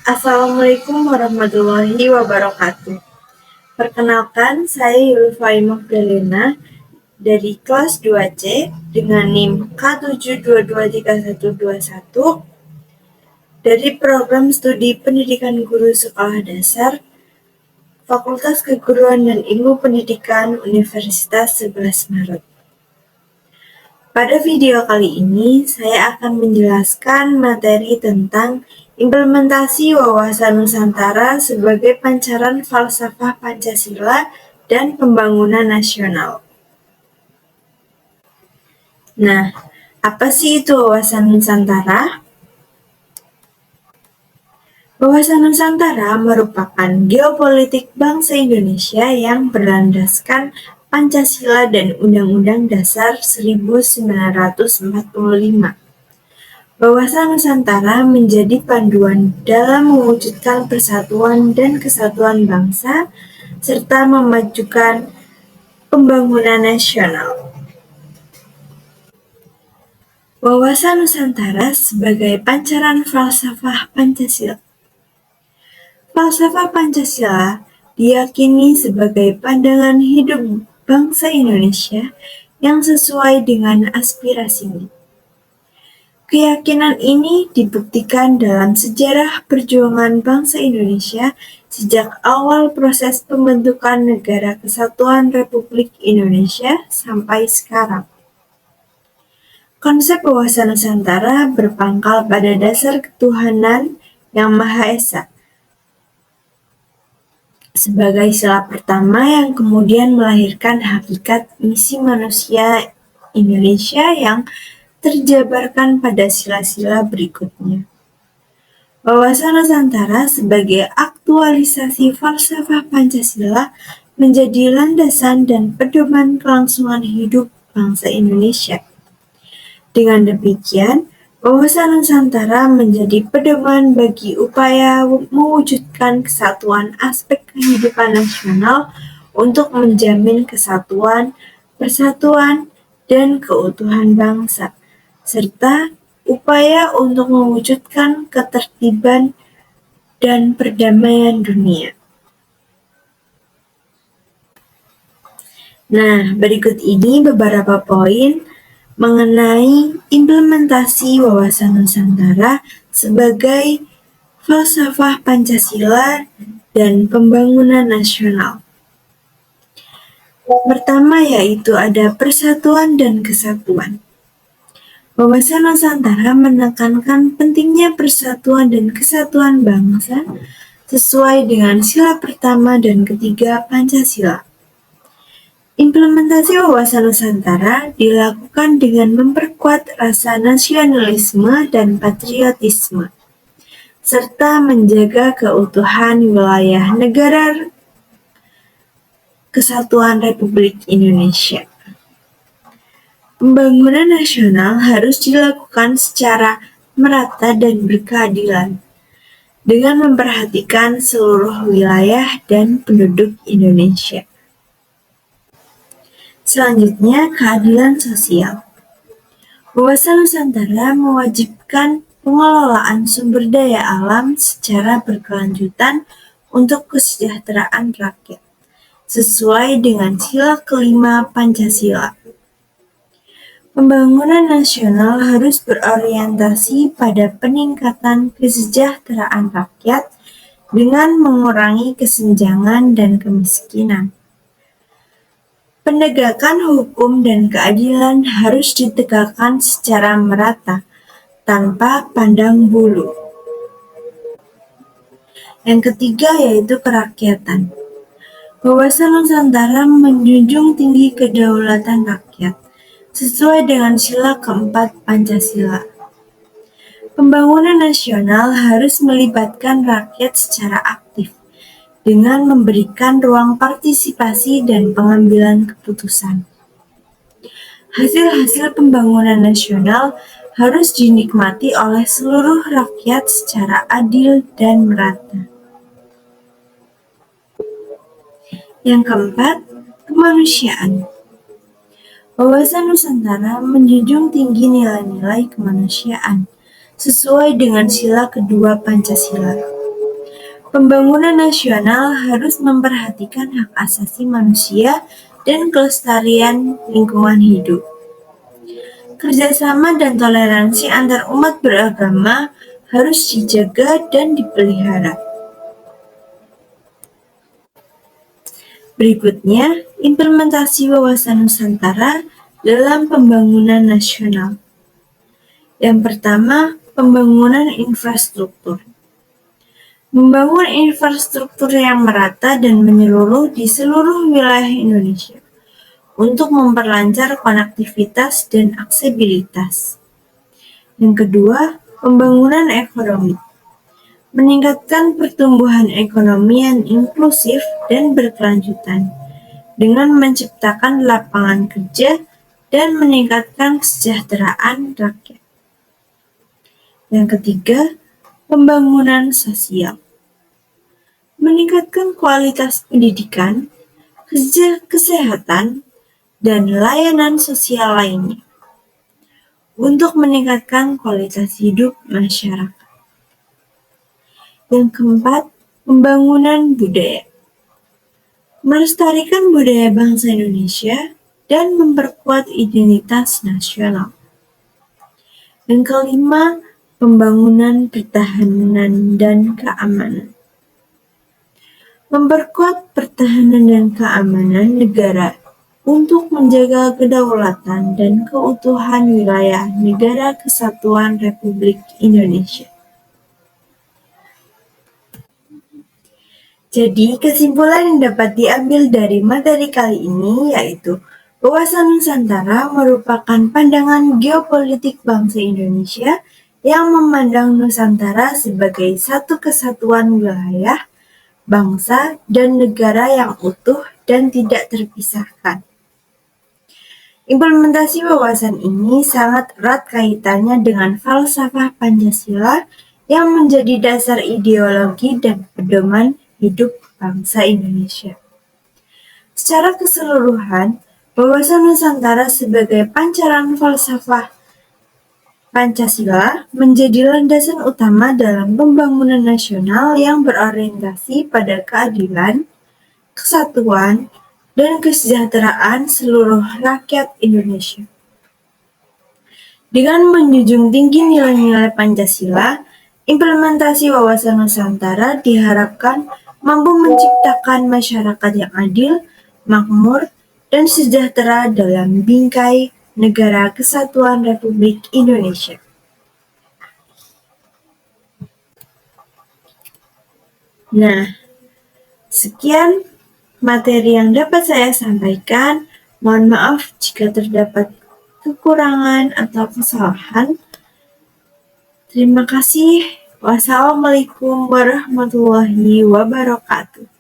Assalamualaikum warahmatullahi wabarakatuh. Perkenalkan, saya Yulfai Magdalena dari kelas 2C dengan NIM K7223121 dari program studi pendidikan guru sekolah dasar Fakultas Keguruan dan Ilmu Pendidikan Universitas 11 Maret. Pada video kali ini, saya akan menjelaskan materi tentang implementasi wawasan Nusantara sebagai pancaran falsafah Pancasila dan pembangunan nasional. Nah, apa sih itu wawasan Nusantara? Wawasan Nusantara merupakan geopolitik bangsa Indonesia yang berlandaskan Pancasila dan Undang-Undang Dasar 1945. Wawasan Nusantara menjadi panduan dalam mewujudkan persatuan dan kesatuan bangsa serta memajukan pembangunan nasional. Wawasan Nusantara sebagai pancaran falsafah Pancasila. Falsafah Pancasila diyakini sebagai pandangan hidup bangsa Indonesia yang sesuai dengan aspirasinya. Keyakinan ini dibuktikan dalam sejarah perjuangan bangsa Indonesia sejak awal proses pembentukan Negara Kesatuan Republik Indonesia sampai sekarang. Konsep wawasan Nusantara berpangkal pada dasar ketuhanan yang Maha Esa sebagai sila pertama yang kemudian melahirkan hakikat misi manusia Indonesia yang terjabarkan pada sila-sila berikutnya. Wawasan Nusantara sebagai aktualisasi falsafah Pancasila menjadi landasan dan pedoman kelangsungan hidup bangsa Indonesia. Dengan demikian, wawasan Nusantara menjadi pedoman bagi upaya mewujudkan kesatuan aspek kehidupan nasional untuk menjamin kesatuan, persatuan, dan keutuhan bangsa, serta upaya untuk mewujudkan ketertiban dan perdamaian dunia. Nah, berikut ini beberapa poin mengenai implementasi wawasan Nusantara sebagai falsafah Pancasila dan pembangunan nasional. Pertama yaitu ada persatuan dan kesatuan. Wawasan Nusantara menekankan pentingnya persatuan dan kesatuan bangsa sesuai dengan sila pertama dan ketiga Pancasila. Implementasi wawasan Nusantara dilakukan dengan memperkuat rasa nasionalisme dan patriotisme, serta menjaga keutuhan wilayah negara Kesatuan Republik Indonesia. Pembangunan nasional harus dilakukan secara merata dan berkeadilan, dengan memperhatikan seluruh wilayah dan penduduk Indonesia. Selanjutnya, keadilan sosial. Wawasan Nusantara mewajibkan pengelolaan sumber daya alam secara berkelanjutan untuk kesejahteraan rakyat, sesuai dengan sila kelima Pancasila. Pembangunan nasional harus berorientasi pada peningkatan kesejahteraan rakyat dengan mengurangi kesenjangan dan kemiskinan. Penegakan hukum dan keadilan harus ditegakkan secara merata, tanpa pandang bulu. Yang ketiga yaitu kerakyatan. Wawasan Nusantara menjunjung tinggi kedaulatan rakyat, sesuai dengan sila keempat Pancasila. Pembangunan nasional harus melibatkan rakyat secara aktif, dengan memberikan ruang partisipasi dan pengambilan keputusan. Hasil-hasil pembangunan nasional harus dinikmati oleh seluruh rakyat secara adil dan merata. Yang keempat, kemanusiaan. Wawasan Nusantara menjunjung tinggi nilai-nilai kemanusiaan, sesuai dengan sila kedua Pancasila. Pembangunan nasional harus memperhatikan hak asasi manusia dan kelestarian lingkungan hidup. Kerjasama dan toleransi antar umat beragama harus dijaga dan dipelihara. Berikutnya, implementasi wawasan Nusantara dalam pembangunan nasional. Yang pertama, pembangunan infrastruktur. Membangun infrastruktur yang merata dan menyeluruh di seluruh wilayah Indonesia untuk memperlancar konektivitas dan aksesibilitas. Yang kedua, pembangunan ekonomi. Meningkatkan pertumbuhan ekonomi yang inklusif dan berkelanjutan dengan menciptakan lapangan kerja dan meningkatkan kesejahteraan rakyat. Yang ketiga, pembangunan sosial. Meningkatkan kualitas pendidikan, kesehatan, dan layanan sosial lainnya untuk meningkatkan kualitas hidup masyarakat. Yang keempat, pembangunan budaya. Melestarikan budaya bangsa Indonesia dan memperkuat identitas nasional. Yang kelima, pembangunan pertahanan dan keamanan. Memperkuat pertahanan dan keamanan negara untuk menjaga kedaulatan dan keutuhan wilayah Negara Kesatuan Republik Indonesia. Jadi, kesimpulan yang dapat diambil dari materi kali ini yaitu wawasan Nusantara merupakan pandangan geopolitik bangsa Indonesia yang memandang Nusantara sebagai satu kesatuan wilayah, bangsa, dan negara yang utuh dan tidak terpisahkan. Implementasi wawasan ini sangat erat kaitannya dengan falsafah Pancasila yang menjadi dasar ideologi dan pedoman hidup bangsa Indonesia. Secara keseluruhan, wawasan Nusantara sebagai pancaran falsafah Pancasila menjadi landasan utama dalam pembangunan nasional yang berorientasi pada keadilan, kesatuan, dan kesejahteraan seluruh rakyat Indonesia. Dengan menjunjung tinggi nilai-nilai Pancasila, implementasi wawasan Nusantara diharapkan mampu menciptakan masyarakat yang adil, makmur, dan sejahtera dalam bingkai Negara Kesatuan Republik Indonesia. Nah, sekian materi yang dapat saya sampaikan. Mohon maaf jika terdapat kekurangan atau kesalahan. Terima kasih. Wassalamualaikum warahmatullahi wabarakatuh.